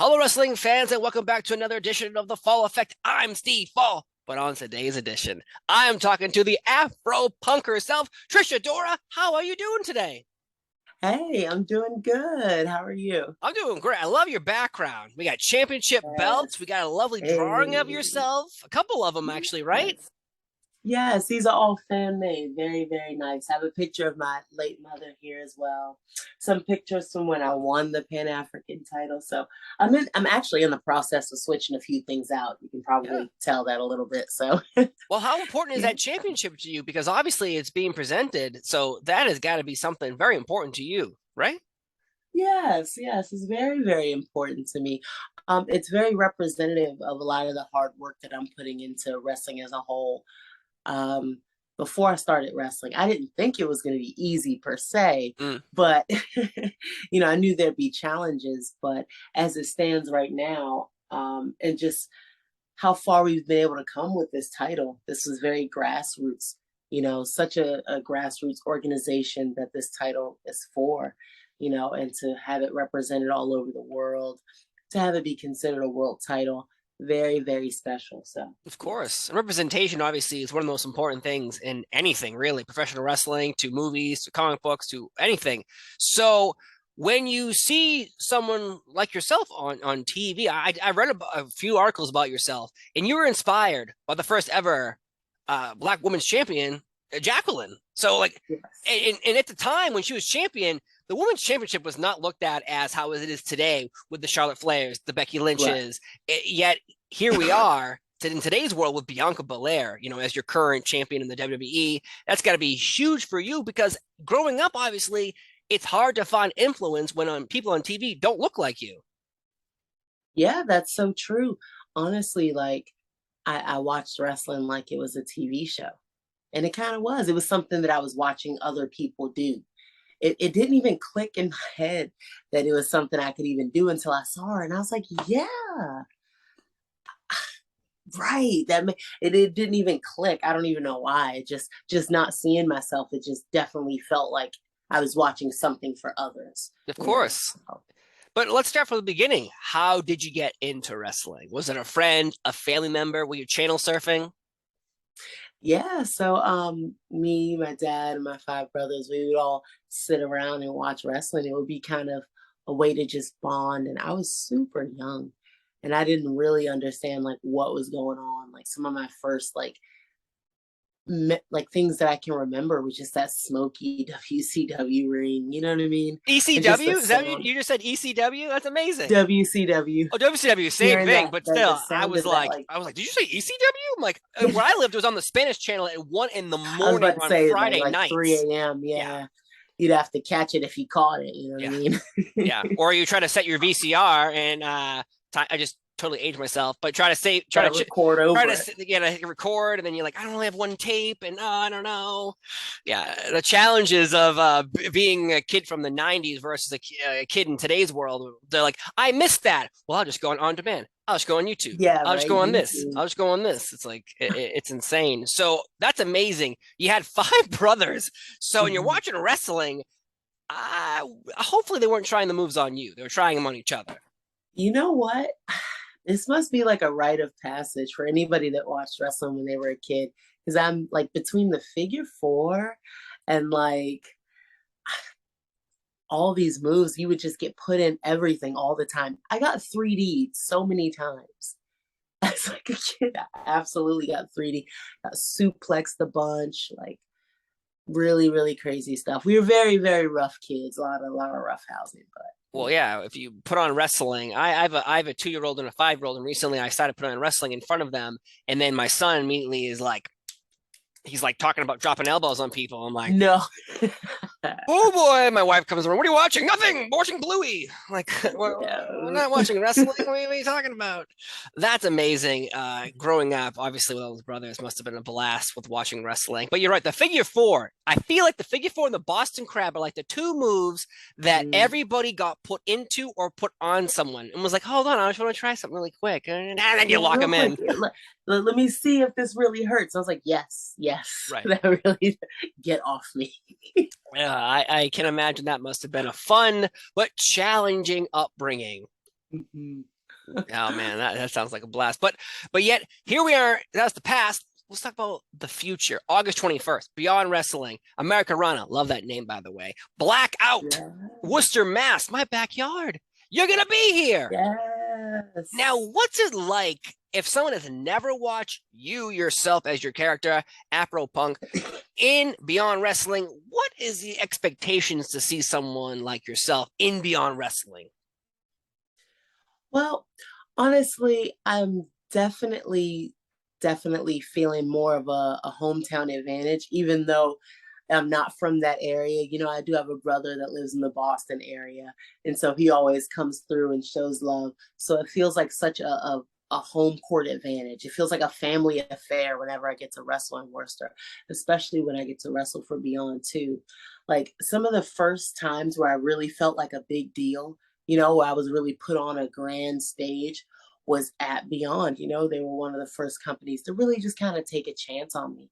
Hello, wrestling fans, and welcome back to another edition of the Fall Effect. I'm Steve Fall, but on today's edition, I am talking to the Afro punk herself, Trish Adora. How are you doing today? Hey, I'm doing good. How are you? I'm doing great. I love your background. We got championship belts. We Yes. got a lovely drawing of Hey. yourself. A couple of them, actually, right? Yes. Yes, these are all fan made. Very, very nice. I have a picture of my late mother here as well. Some pictures from when I won the Pan African title. So I'm actually in the process of switching a few things out. You can Yeah. probably tell that a little bit. So Well, how important is yeah. that championship to you? Because obviously it's being presented, so that has got to be something very important to you, right? Yes, yes, it's very, very important to me. It's very representative of a lot of the hard work that I'm putting into wrestling as a whole. um, Before I started wrestling. I didn't think it was going to be easy per se, Mm. but I knew there'd be challenges. But as it stands right now, and just how far we've been able to come with this title, this was very grassroots. Such a grassroots organization that this title is for. And to have it represented all over the world, to have it be considered a world title, very, very special. So, Of yes. course. Representation obviously is one of the most important things in anything, really, professional wrestling to movies to comic books to anything. So when you see someone like yourself on TV, I read a few articles about yourself, and you were inspired by the first ever Black Women's Champion, Jacqueline. So, like, Yes. and at the time when she was champion, the women's championship was not looked at as how it is today with the Charlotte Flairs, the Becky Right. Lynches. Yet here we are in today's world with Bianca Belair, as your current champion in the WWE. That's got to be huge for you because growing up, obviously, it's hard to find influence when people on TV don't look like you. Yeah, that's so true. Honestly, like I watched wrestling like it was a TV show. And it kind of was. It was something that I was watching other people do. It didn't even click in my head that it was something I could even do until I saw her. And I was like, yeah, right. It didn't even click. I don't even know why. Just not seeing myself, it just definitely felt like I was watching something for others, Of you know. course. But let's start from the beginning. How did you get into wrestling? Was it a friend, a family member? Were you channel surfing? Yeah, so me, my dad, and my five brothers, we would all sit around and watch wrestling. It would be kind of a way to just bond. And I was super young and I didn't really understand like what was going on. Like some of my first like things that I can remember was just that smoky WCW ring, you know what I mean? And just ECW? the Is that what sound. you just said? ECW? That's amazing. WCW, Oh, WCW, same hearing thing, that but the still, I sound was of that like, like did you say ECW? I'm like, where I lived was on the Spanish channel at 1 in the I was morning about to on say Friday like nights. 3 a.m. Yeah, Yeah. You'd have to catch it if you caught it, you know what I yeah, mean? yeah. Or you try to set your VCR and I just totally aged myself, but try to save, Try to record try over it. to get a record, and then you're like, I only have one tape, and I don't know. Yeah, the challenges of being a kid from the '90s versus a kid in today's world. They're like, I missed that. Well, I'll just go on demand. I'll just go on YouTube. Yeah, I'll just right. go on this. YouTube. I'll just go on this. It's like it's insane. So that's amazing. You had five brothers. So when you're Mhm. watching wrestling, hopefully they weren't trying the moves on you. They were trying them on each other. You know what? This must be like a rite of passage for anybody that watched wrestling when they were a kid. Because I'm like between the figure four and like all these moves, you would just get put in everything all the time. I got 3D so many times. As like a kid, I absolutely got 3D. Got suplexed a bunch, like really, really crazy stuff. We were very, very rough kids. A lot of rough housing, but Well, yeah, if you put on wrestling, I have a 2 year old and a 5 year old, and recently I started putting on wrestling in front of them, and then my son immediately is like, he's like talking about dropping elbows on people. I'm like, no. oh boy, my wife comes around. What are you watching? Nothing. I'm watching Bluey. I'm like, we're Yeah. not watching wrestling. What are you talking about? That's amazing. Growing up, obviously, with all his brothers, must have been a blast with watching wrestling. But you're right. The figure four, I feel like the figure four and the Boston Crab are like the two moves that Mm. everybody got put into or put on someone and was like, hold on, I just want to try something really quick. And then you Yeah, lock real them in. quick. Let me see if this really hurts. I was like, yes, yes. Right. That really get off me. I can imagine that must have been a fun but challenging upbringing. Mhm. Oh man, that sounds like a blast. But yet here we are. That's the past. Let's talk about the future. August 21st, Beyond Wrestling, Americanrana. Love that name, by the way. Blackout, Yeah. Worcester, Mass, my backyard. You're gonna be here. Now, Yes. what's it like if someone has never watched you yourself as your character, Afro Punk, in Beyond Wrestling? What is the expectations to see someone like yourself in Beyond Wrestling? Well, honestly, I'm definitely feeling more of a hometown advantage, even though I'm not from that area. You know, I do have a brother that lives in the Boston area, and so he always comes through and shows love. So it feels like such a home court advantage. It feels like a family affair whenever I get to wrestle in Worcester, especially when I get to wrestle for Beyond too. Like some of the first times where I really felt like a big deal, you know, where I was really put on a grand stage was at Beyond. You know, they were one of the first companies to really just kind of take a chance on me.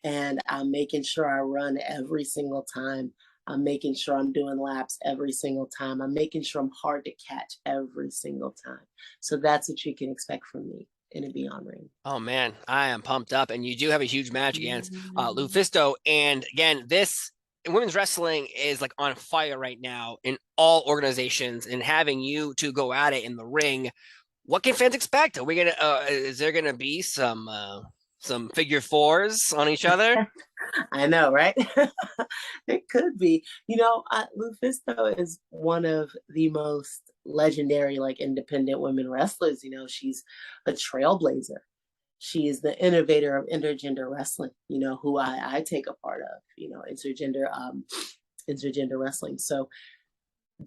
And I'm making sure I run every single time. I'm making sure I'm doing laps every single time. I'm making sure I'm hard to catch every single time. So that's what you can expect from me in a Beyond ring. Oh man, I am pumped up, and you do have a huge match against Mm. Lufisto. And again, this women's wrestling is like on fire right now in all organizations, and having you to go at it in the ring. What can fans expect? Are we gonna? Is there gonna be some figure fours on each other? I know, right? It could be. You know, Lufisto is one of the most legendary, like independent women wrestlers. You know, she's a trailblazer. She is the innovator of intergender wrestling. You know, who I take a part of. You know, intergender wrestling. So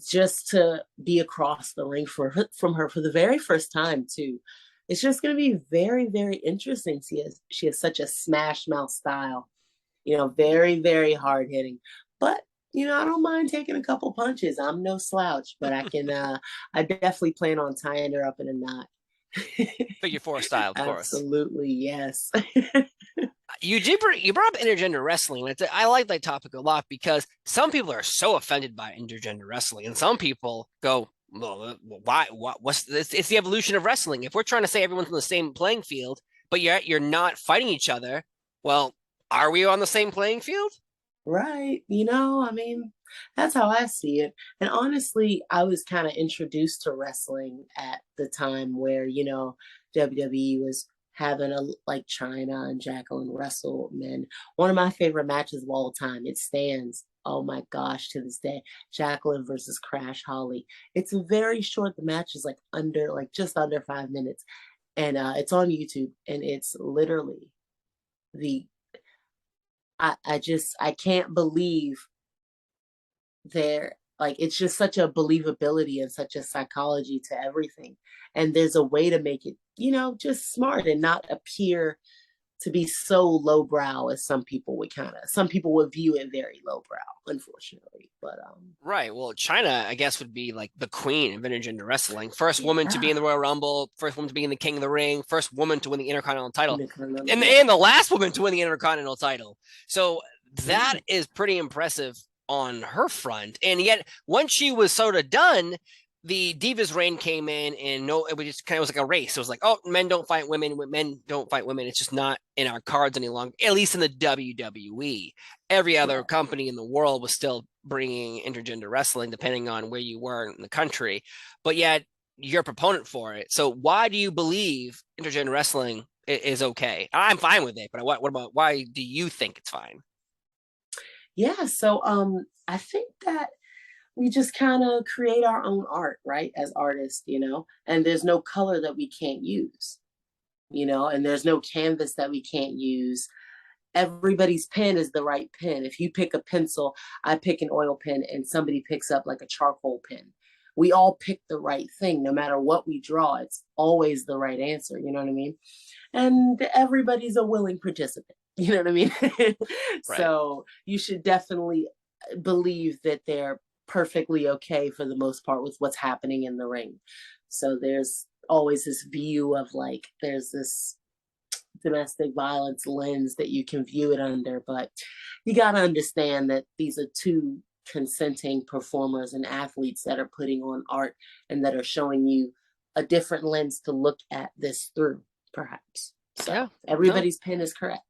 just to be across the ring from her for the very first time too, it's just going to be very interesting. She has such a smash mouth style, you know, very hard hitting. But you know, I don't mind taking a couple punches. I'm no slouch, but I definitely plan on tying her up in a knot. Figure four style, of course. Absolutely, yes. You brought up intergender wrestling. I like that topic a lot because some people are so offended by intergender wrestling, and some people go, "Well, why? What's this? It's the evolution of wrestling. If we're trying to say everyone's on the same playing field, but you're not fighting each other, well, are we on the same playing field?" Right. You know, I mean, that's how I see it. And honestly, I was kind of introduced to wrestling at the time where, you know, WWE was having a like China and Jacqueline wrestle men. One of my favorite matches of all time. It stands. Oh my gosh, to this day, Jacqueline versus Crash Holly. It's a very short. The match is like just under 5 minutes, and it's on YouTube, and it's literally the I can't believe there, like it's just such a believability and such a psychology to everything. And there's a way to make it, you know, just smart and not appear to be so lowbrow as some people would view it very lowbrow, unfortunately. But Right. Well, China, I guess, would be like the queen of intergender wrestling. First woman to be yeah. in the Royal Rumble, first woman to be in the King of the Ring, first woman to win the Intercontinental title, Yep. and the last woman to win the Intercontinental title. So that Yeah. is pretty impressive on her front. And yet, once she was sort of done, the Divas reign came in, and no, it was just kind of was like a race. It was like, oh, men don't fight women, men don't fight women. It's just not in our cards any longer, at least in the WWE. Every other Right. company in the world was still bringing intergender wrestling, depending on where you were in the country. But yet, you're a proponent for it. So why do you believe intergender wrestling is okay? I'm fine with it, but what about why do you think it's fine? Yeah. So I think that we just kind of create our own art, right? As artists, you know, and there's no color that we can't use, you know, and there's no canvas that we can't use. Everybody's pen is the right pen. If you pick a pencil, I pick an oil pen, and somebody picks up like a charcoal pen. We all pick the right thing. No matter what we draw, it's always the right answer. You know what I mean? And everybody's a willing participant. You know what I mean? Right. So you should definitely believe that they're perfectly okay for the most part with what's happening in the ring. So there's always this view of like, there's this domestic violence lens that you can view it under, but you got to understand that these are two consenting performers and athletes that are putting on art and that are showing you a different lens to look at this through, perhaps. Yeah, So no, everybody's pen is correct.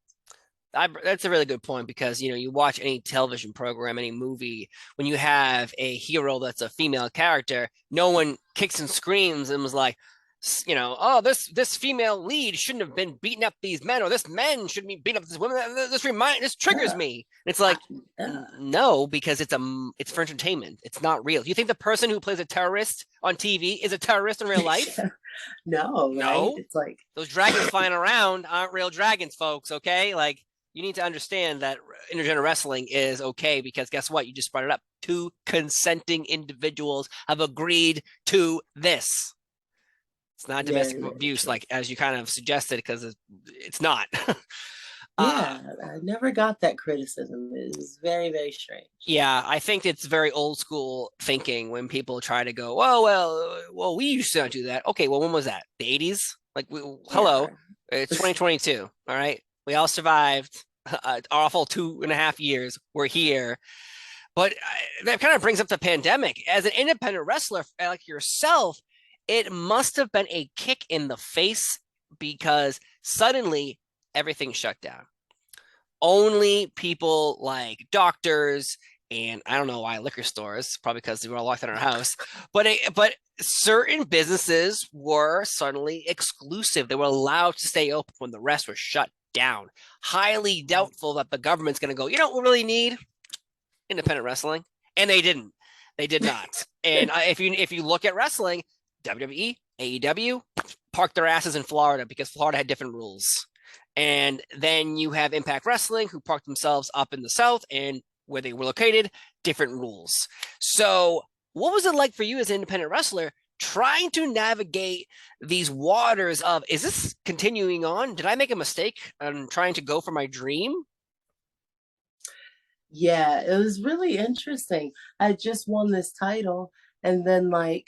that's a really good point because you watch any television program, any movie, when you have a hero that's a female character, no one kicks and screams and was like, oh, this female lead shouldn't have been beating up these men, or this men shouldn't be beating up this woman. This triggers Yeah. me. And it's like, Yeah. no, because it's for entertainment. It's not real. Do you think the person who plays a terrorist on TV is a terrorist in real life? No, right? No. It's like, Those dragons flying around aren't real dragons, folks. Okay, like you need to understand that intergender wrestling is okay because guess what? You just brought it up. Two consenting individuals have agreed to this. It's not domestic very, very abuse, true. like as you kind of suggested, because it's not. uh, Yeah, I never got that criticism. It was very, very strange. yeah, I think it's very old school thinking when people try to go, oh well, we used to not do that. Okay, well, when was that? The 80s? Like, hello, Yeah. it's 2022. All right, we all survived awful 2.5 years. We're here, but that kind of brings up the pandemic. As an independent wrestler like yourself, it must have been a kick in the face because suddenly everything shut down. Only people like doctors and I don't know why liquor stores, probably because they were all locked in our house, but certain businesses were suddenly exclusive. They were allowed to stay open when the rest was shut down. Highly doubtful that the government's going to go, you know what we really need? Independent wrestling. And they didn't. They did not. And if you look at wrestling, WWE, AEW parked their asses in Florida because Florida had different rules. And then you have Impact Wrestling, who parked themselves up in the South and where they were located, different rules. So, what was it like for you as an independent wrestler trying to navigate these waters of, is this continuing on? Did I make a mistake on trying to go for my dream? Yeah, it was really interesting. I just won this title, and then like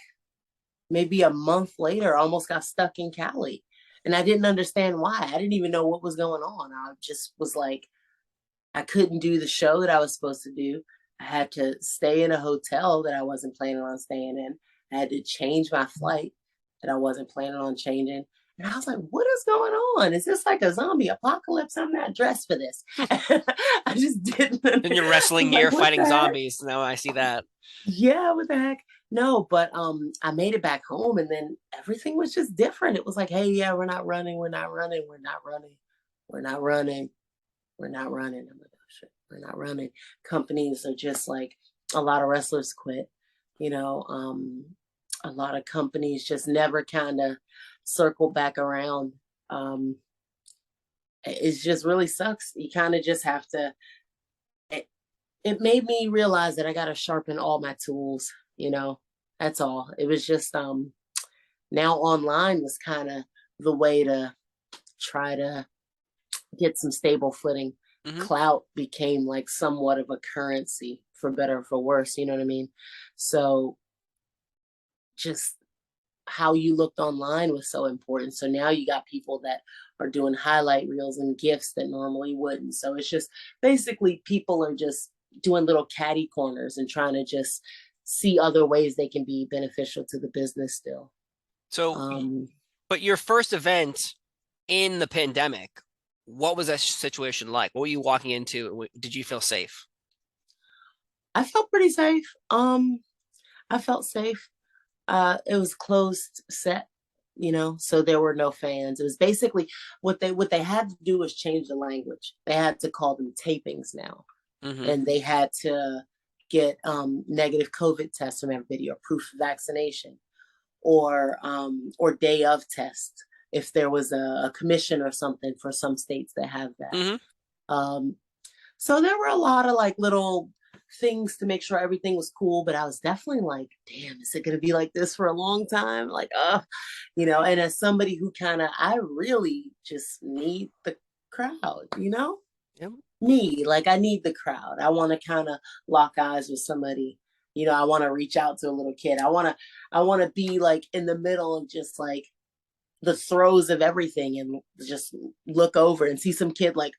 maybe a month later, I almost got stuck in Cali. And I didn't understand why. I didn't even know what was going on. I just was like, I couldn't do the show that I was supposed to do. I had to stay in a hotel that I wasn't planning on staying in. I had to change my flight that I wasn't planning on changing. And I was like, what is going on? Is this like a zombie apocalypse? I'm not dressed for this. I just didn't. In your I was wrestling like, gear what fighting the heck? zombies. Now I see that. Yeah, what the heck? No, but I made it back home and then everything was just different. It was like, hey, yeah, we're not running, we're not running, we're not running, we're not running, we're not running. I'm like, oh shit, we're not running. Companies are just like a lot of wrestlers quit, you know. A lot of companies just never kind of circle back around. Um, it just really sucks. You kind of just have to it made me realize that I got to sharpen all my tools, you know. That's all. It was just now online was kind of the way to try to get some stable footing. Mm-hmm. Clout became like somewhat of a currency for better or for worse, you know what I mean? So just how you looked online was so important. So now you got people that are doing highlight reels and gifts that normally wouldn't. So it's just basically people are just doing little catty corners and trying to just see other ways they can be beneficial to the business still. So, Um, but your first event in the pandemic, what was that situation like? What were you walking into? Did you feel safe? I felt pretty safe. I felt safe. It was closed set, you know, so there were no fans. It was basically what they had to do was change the language. They had to call them tapings now, Mm-hmm. and they had to get negative COVID tests from everybody or proof of vaccination or day of test if there was a commission or something for some states that have that. Mm-hmm. Um, so there were a lot of like little things to make sure everything was cool, but I was definitely like, damn, is it going to be like this for a long time? Like, you know, and as somebody who kind of, I really just need the crowd, you know? Yep. Me, like I need the crowd. I want to kind of lock eyes with somebody. You know, I want to reach out to a little kid. I want to be like in the middle of just like the throes of everything and just look over and see some kid like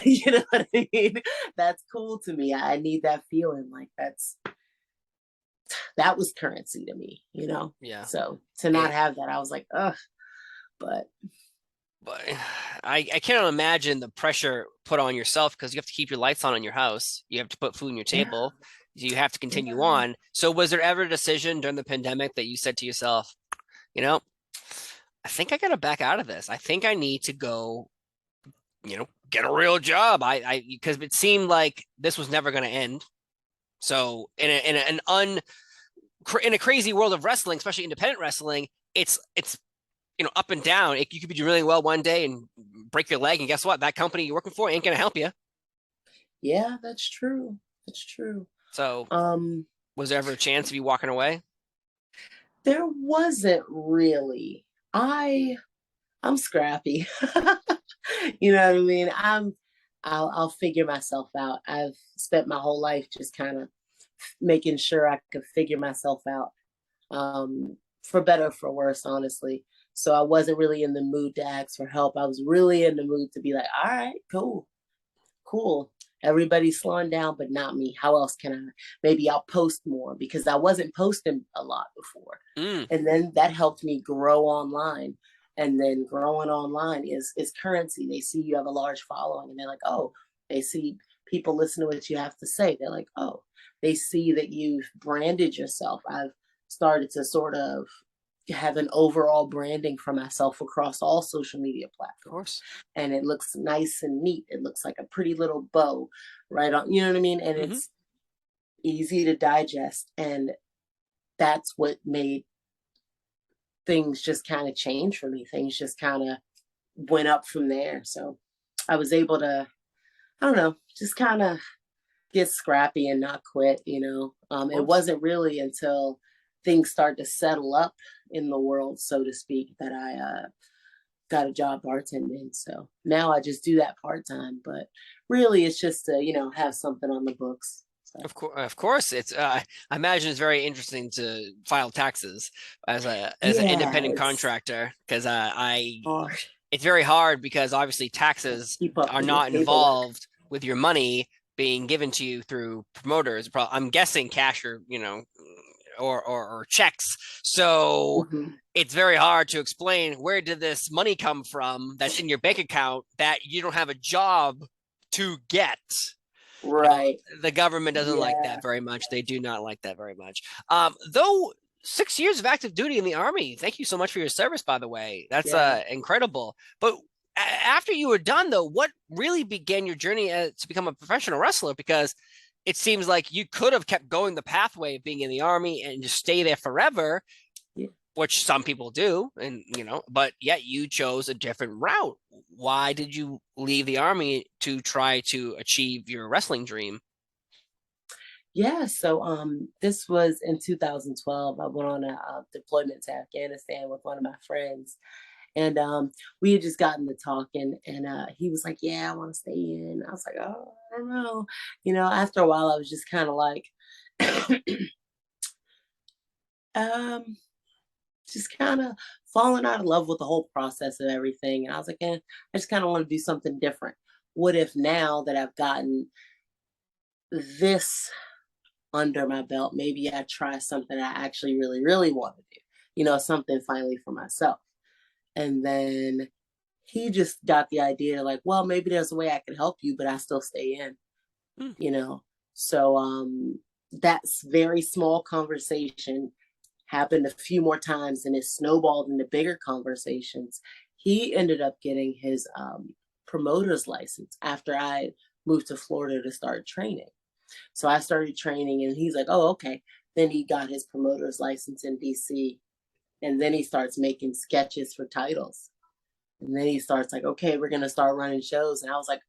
You know what I mean? That's cool to me. I need that feeling. Like that was currency to me, you know? Yeah. So to not It, have that, I was like, ugh, but but I cannot imagine the pressure put on yourself because you have to keep your lights on in your house. You have to put food on your yeah, table. You have to continue yeah. on. So was there ever a decision during the pandemic that you said to yourself, you know, I think I got to back out of this. I think I need to go, get a real job. Because it seemed like this was never going to end. So in a crazy world of wrestling, especially independent wrestling, it's up and down. You could be doing really well one day and break your leg, and guess what? That company you're working for ain't gonna help you. Yeah, that's true. That's true. So, Um, was there ever a chance of you walking away? there wasn't really. I'm scrappy. You know what I mean? I'll figure myself out. I've spent my whole life just kind of making sure I could figure myself out. For better or for worse, honestly. So I wasn't really in the mood to ask for help. I was really in the mood to be like, all right, cool, cool. Everybody's slowing down, but not me. How else can I? Maybe I'll post more because I wasn't posting a lot before. Mm, And then that helped me grow online. And then growing online is currency. They see you have a large following and they're like, oh, they see people listen to what you have to say. They're like, oh, they see that you've branded yourself. I've started to sort of have an overall branding for myself across all social media of platforms. course. And it looks nice and neat. It looks like a pretty little bow right on, you know what I mean? And Hmm. it's easy to digest. And that's what made things just kind of change for me. Things just kind of went up from there. So I was able to, I don't know, just kind of get scrappy and not quit, you know. Of It course. wasn't really until things started to settle up in the world, so to speak, that I got a job bartending. So now I just do that part time, but really it's just to, have something on the books. So Of course, it's. I imagine it's very interesting to file taxes as an yeah, independent it's contractor because hard. it's very hard because obviously taxes Keep up are with your not paperwork. involved with your money being given to you through promoters. I'm guessing cash or or checks. So Hmm. it's very hard to explain where did this money come from that's in your bank account that you don't have a job to get. You know, Right. the government doesn't like Yeah. that very much. They do not like that very much. Though 6 years of active duty in the army. Thank you so much for your service, by the way. That's Yeah. incredible. But after you were done, though, what really began your journey to become a professional wrestler? Because it seems like you could have kept going the pathway of being in the army and just stay there forever, Yeah. which some people do, and but yet you chose a different route. Why did you leave the army to try to achieve your wrestling dream? Yeah, so this was in 2012. I went on a deployment to Afghanistan with one of my friends, and we had just gotten to talking, and he was like, "Yeah, I want to stay in." I was like, "Oh, I don't know." After a while, I was just kind of like, um, just kind of falling out of love with the whole process of everything, and I was like, I just kind of want to do something different. What if now that I've gotten this under my belt, maybe I try something I actually really, really want to do, something finally for myself. And then he just got the idea like, well, maybe there's a way I can help you, but I still stay in, Hmm. you know? So that's very small conversation happened a few more times and it snowballed into bigger conversations. He ended up getting his promoter's license after I moved to Florida to start training. So I started training and he's like, oh, okay. Then he got his promoter's license in DC. And then he starts making sketches for titles. And then he starts like, okay, we're going to start running shows. And I was like,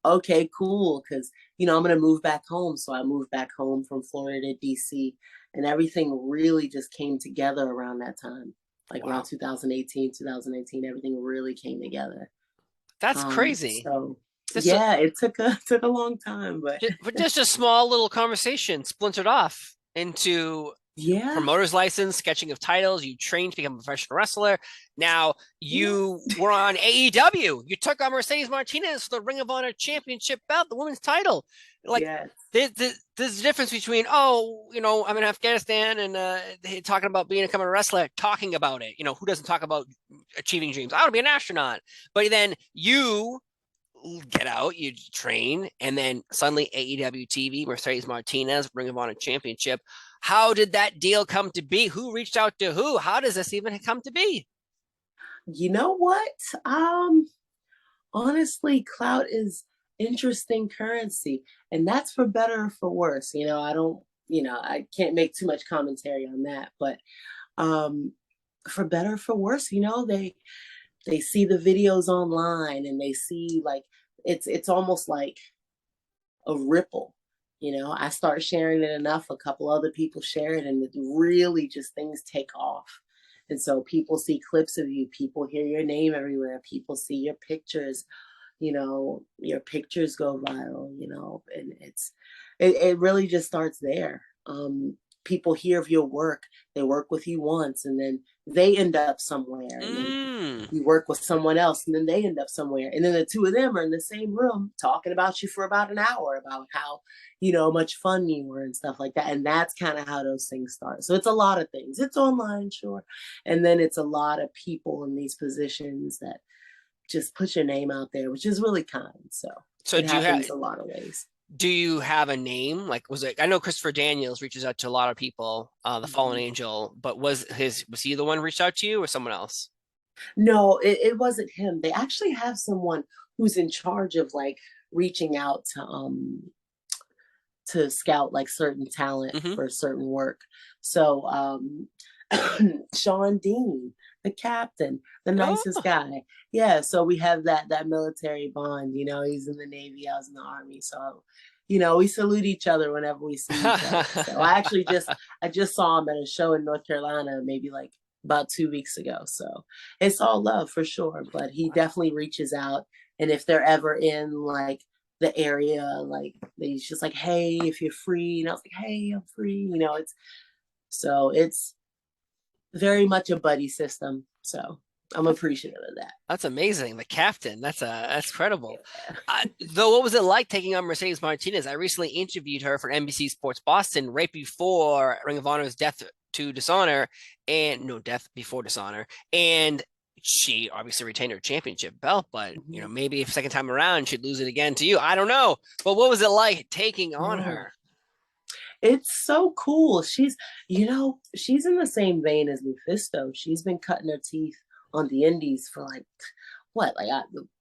okay, cool. Cause, I'm going to move back home. So I moved back home from Florida to DC. And everything really just came together around that time. Like around Wow, 2018, 2019, everything really came together. that's crazy. So Just yeah, it took a took a long time, but just a small little conversation splintered off into Yeah. promoter's license, sketching of titles. You trained to become a professional wrestler. Now Yeah. you were on AEW. You took on Mercedes Martinez for the Ring of Honor Championship belt, the women's title. Like Yes. there's a difference between, oh, I'm in Afghanistan and talking about becoming a wrestler, talking about it. Who doesn't talk about achieving dreams? I want to be an astronaut. But then you get out, you train, and then suddenly AEW TV, Mercedes Martinez, Ring of Honor Championship. How did that deal come to be? Who reached out to who? How does this even come to be? You know what? Um, Honestly, clout is interesting currency, and that's for better or for worse. I don't, I can't make too much commentary on that, but um, for better or for worse, they see the videos online and they see like it's almost like a ripple. I start sharing it enough, a couple other people share it, and it really just things take off. And so people see clips of you, people hear your name everywhere, people see your pictures, your pictures go viral, and it really just starts there. People hear of your work, they work with you once, and then they end up somewhere, and then Mm. you work with someone else, and then they end up somewhere, and then the two of them are in the same room talking about you for about an hour about how much fun you were and stuff like that. And that's kind of how those things start. So it's a lot of things. It's online, sure, and then it's a lot of people in these positions that just put your name out there, which is really kind. So So it do you have happens a lot of ways. do you have a name? Like, was it? I know Christopher Daniels reaches out to a lot of people, the Fallen Mhm. Angel, but was he the one who reached out to you or someone else? No, it wasn't him. They actually have someone who's in charge of like reaching out to scout like certain talent Hmm. for certain work. So Sean Dean, the captain, the nicest Oh. guy. Yeah, so we have that military bond. He's in the Navy, I was in the Army, so we salute each other whenever we see each other. So I just saw him at a show in North Carolina, maybe like about 2 weeks ago. So it's all love for sure, but he definitely reaches out, and if they're ever in like the area, like he's just like, hey, if you're free, and I was like, hey, I'm free. It's very much a buddy system. So I'm That's appreciative of that. That's amazing. The captain. That's incredible. Yeah. Though, what was it like taking on Mercedes Martinez? I recently interviewed her for NBC Sports Boston right before Ring of Honor's Death to Dishonor, and no, Death before Dishonor, and she obviously retained her championship belt. But Mm-hmm. maybe if second time around she'd lose it again to you. I don't know. But what was it like taking on Oh, her? it's so cool. She's in the same vein as Lufisto. She's been cutting her teeth on the indies for like what, like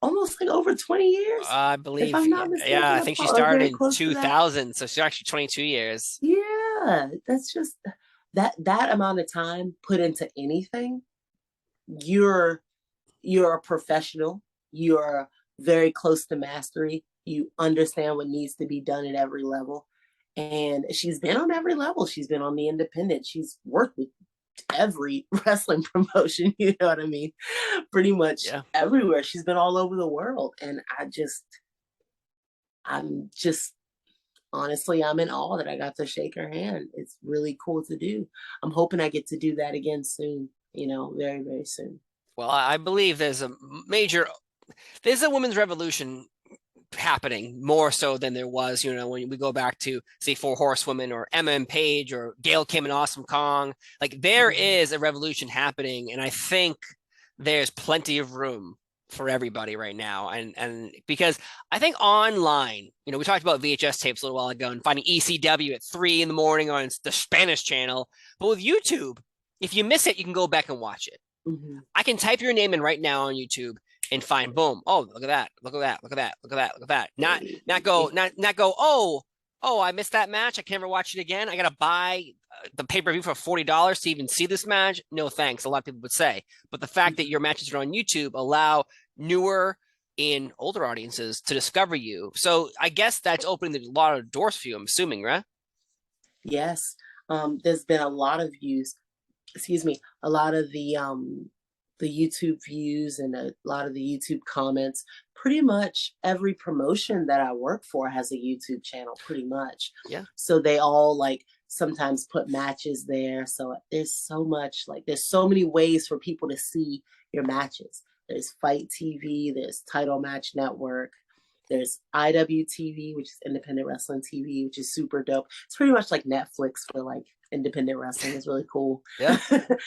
almost like over 20 years, I if believe, I'm not yeah, mistaken, I or think she or started very in close to that. 2000, so she's actually 22 years. Yeah, that's just that amount of time put into anything. You're you're a professional. You're very close to mastery. You understand what needs to be done at every level. And she's been on every level. She's been on the independent. She's worked with every wrestling promotion, you know what I mean? Pretty much Yeah. everywhere. She's been all over the world. And I'm just honestly, I'm in awe that I got to shake her hand. It's really cool to do. I'm hoping I get to do that again soon, very, very soon. Well, I believe there's a women's revolution happening more so than there was, when we go back to say Four Horsewomen or Emma and Paige or Gail Kim and Awesome Kong. Like there Mhm. is a revolution happening, and I think there's plenty of room for everybody right now. And because I think online, we talked about VHS tapes a little while ago and finding ECW at 3 in the morning on the Spanish channel. But with YouTube, if you miss it, you can go back and watch it. Mhm. I can type your name in right now on YouTube and find boom. Oh, look at that. Look at that. Look at that. Look at that. Look at that. Not go, oh, I missed that match. I can never watch it again. I gotta buy the pay-per-view for $40 to even see this match. No thanks, a lot of people would say. But the fact that your matches are on YouTube allow newer and older audiences to discover you. So I guess that's opening a lot of doors for you, I'm assuming, right? Yes. There's been a lot of views, excuse me, a lot of the YouTube views and a lot of the YouTube comments. Pretty much every promotion that I work for has a YouTube channel, pretty much. Yeah. So they all like sometimes put matches there. So there's so much, like there's so many ways for people to see your matches. There's Fight TV, there's Title Match Network, there's IWTV, which is Independent Wrestling TV, which is super dope. It's pretty much like Netflix for like independent wrestling. It's really cool. Yeah.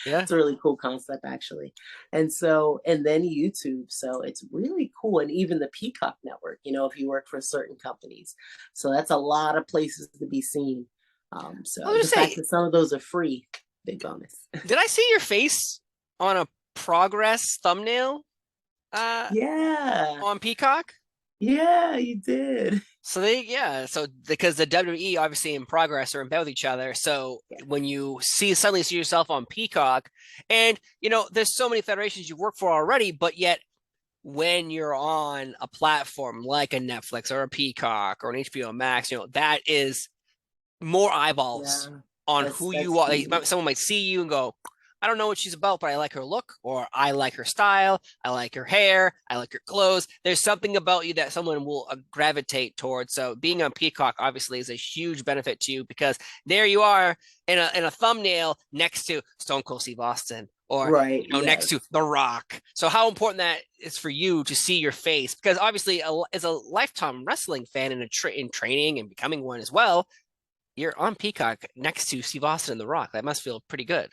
Yeah. It's a really cool concept actually. And then YouTube. So it's really cool. And even the Peacock Network, if you work for certain companies. So that's a lot of places to be seen. So the fact that some of those are free, big bonus. Did I see your face on a Progress thumbnail? Yeah. On Peacock? Yeah, you did. So because the WWE obviously in Progress are in bed with each other. So when you suddenly see yourself on Peacock, and there's so many federations you work for already, but yet when you're on a platform like a Netflix or a Peacock or an HBO Max, that is more eyeballs on who you are. Someone might see you and go, I don't know what she's about, but I like her look, or I like her style, I like her hair, I like her clothes. There's something about you that someone will gravitate towards. So being on Peacock obviously is a huge benefit to you, because there you are in a thumbnail next to Stone Cold Steve Austin, or next to The Rock. So how important that is for you to see your face, because obviously as a lifetime wrestling fan and in training and becoming one as well, you're on Peacock next to Steve Austin and The Rock. That must feel pretty good.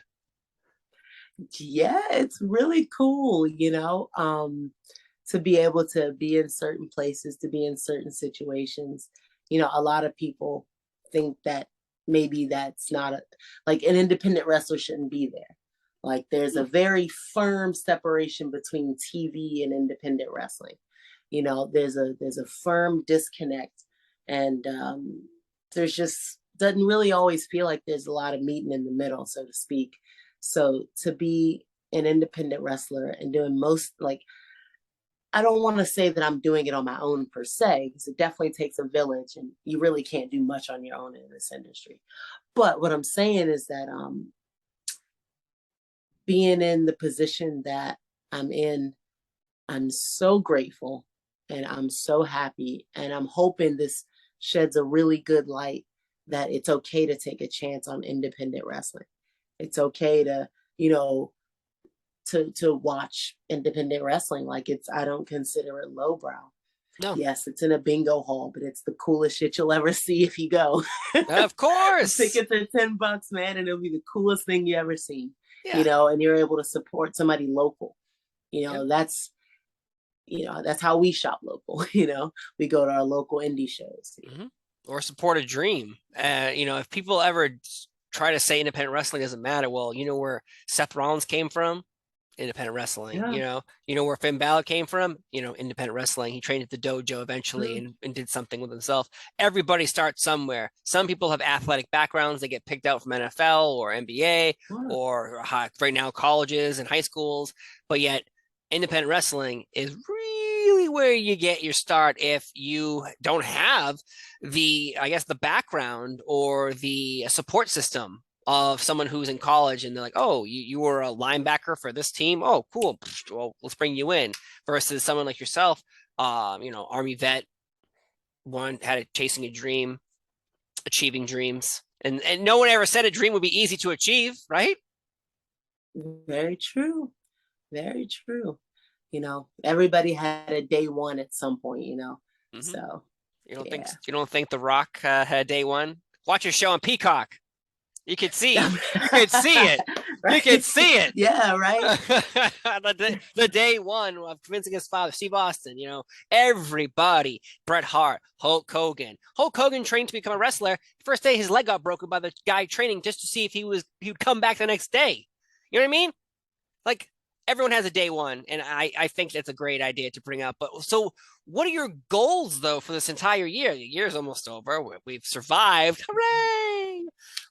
Yeah, it's really cool, to be able to be in certain places, to be in certain situations. A lot of people think that maybe that's not like an independent wrestler shouldn't be there. Like there's a very firm separation between TV and independent wrestling. There's a firm disconnect, and there's just doesn't really always feel like there's a lot of meeting in the middle, so to speak. So to be an independent wrestler and doing I don't want to say that I'm doing it on my own per se, because it definitely takes a village and you really can't do much on your own in this industry. But what I'm saying is that being in the position that I'm in, I'm so grateful and I'm so happy, and I'm hoping this sheds a really good light that it's okay to take a chance on independent wrestling. It's okay to, to watch independent wrestling. Like I don't consider it lowbrow. No. Yes, it's in a bingo hall, but it's the coolest shit you'll ever see if you go. Of course. Tickets are $10, man, and it'll be the coolest thing you ever seen. Yeah. And you're able to support somebody local. That's how we shop local. We go to our local indie shows. Mm-hmm. Or support a dream. If people ever try to say independent wrestling doesn't matter, well, where Seth Rollins came from? Independent wrestling. Yeah. Where Finn Balor came from? Independent wrestling. He trained at the dojo eventually and did something with himself. Everybody starts somewhere. Some people have athletic backgrounds. They get picked out from NFL or NBA or right now colleges and high schools. But yet independent wrestling is really where you get your start if you don't have the background or the support system of someone who's in college and they're like, oh, you were a linebacker for this team. Oh, cool. Well, let's bring you in, versus someone like yourself, Army vet, chasing a dream, achieving dreams. And no one ever said a dream would be easy to achieve, right? Very true. Very true. Everybody had a day one at some point, Mm-hmm. So you don't think The Rock had a day one? Watch your show on Peacock. You could see it. Right? You could see it. Yeah, right. the day one of convincing his father, Steve Austin, everybody, Bret Hart, Hulk Hogan. Hulk Hogan trained to become a wrestler. First day, his leg got broken by the guy training just to see if he would come back the next day. You know what I mean? Like, everyone has a day one, and I think that's a great idea to bring up. But so what are your goals, though, for this entire year? The year's almost over. We've survived. Hooray!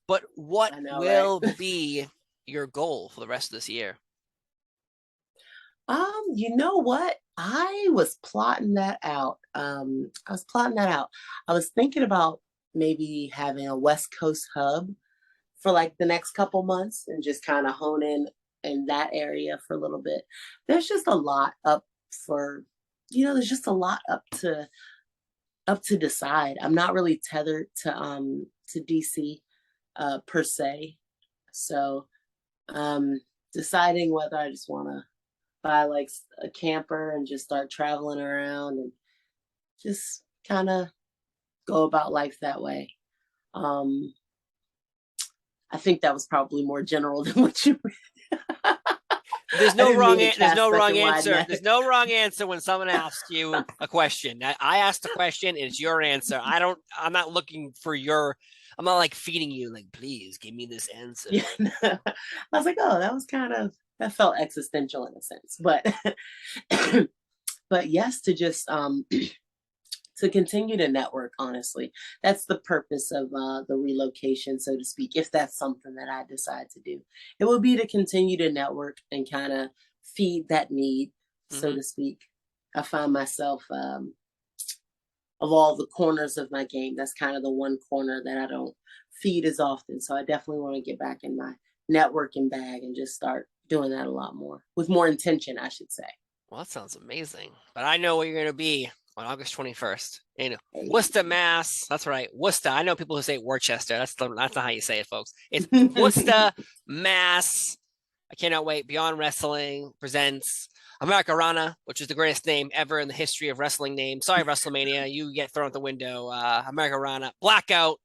But what will be your goal for the rest of this year? You know what? I was plotting that out. I was thinking about maybe having a West Coast hub for like the next couple months and just kind of hone in that area for a little bit. There's just a lot up to decide. I'm not really tethered to DC. per se. So deciding whether I just want to buy like a camper and just start traveling around and just kind of go about life that way. I think that was probably more general than what you. There's no wrong answer. Net. There's no wrong answer when someone asks you a question. I asked the question, and it's your answer. I'm not looking for your. I'm not like feeding you. Like, please give me this answer. Yeah, I was like, oh, that felt existential in a sense, but but yes, to just to continue to network. Honestly, that's the purpose of the relocation, so to speak. If that's something that I decide to do, it will be to continue to network and kind of feed that need, so to speak. I find myself of all the corners of my game, that's kind of the one corner that I don't feed as often. So I definitely want to get back in my networking bag and just start doing that a lot more with more intention, I should say. Well, that sounds amazing. But I know where you're going to be on August 21st in Worcester, Mass. That's right, Worcester. I know people who say Worcester. That's not how you say it, folks. It's Worcester, Mass. I cannot wait. Beyond Wrestling presents Americanrana, which is the greatest name ever in the history of wrestling names. Sorry, WrestleMania, you get thrown out the window. Americanrana, Blackout.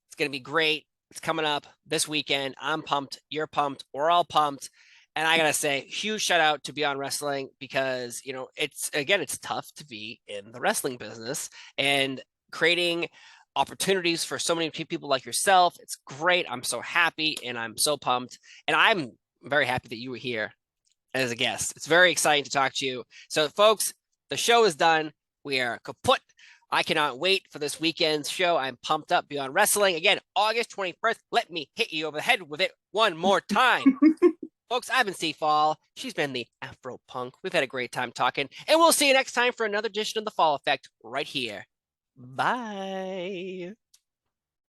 It's going to be great. It's coming up this weekend. I'm pumped. You're pumped. We're all pumped. And I gotta say, huge shout out to Beyond Wrestling because, you know, it's tough to be in the wrestling business and creating opportunities for so many people like yourself. It's great. I'm so happy and I'm so pumped. And I'm very happy that you were here as a guest. It's very exciting to talk to you. So, folks, the show is done. We are kaput. I cannot wait for this weekend's show. I'm pumped up. Beyond Wrestling. Again, August 21st. Let me hit you over the head with it one more time. Folks, I've been Steve Fall. She's been the Afro Punk. We've had a great time talking, and we'll see you next time for another edition of The Fall Effect right here. Bye.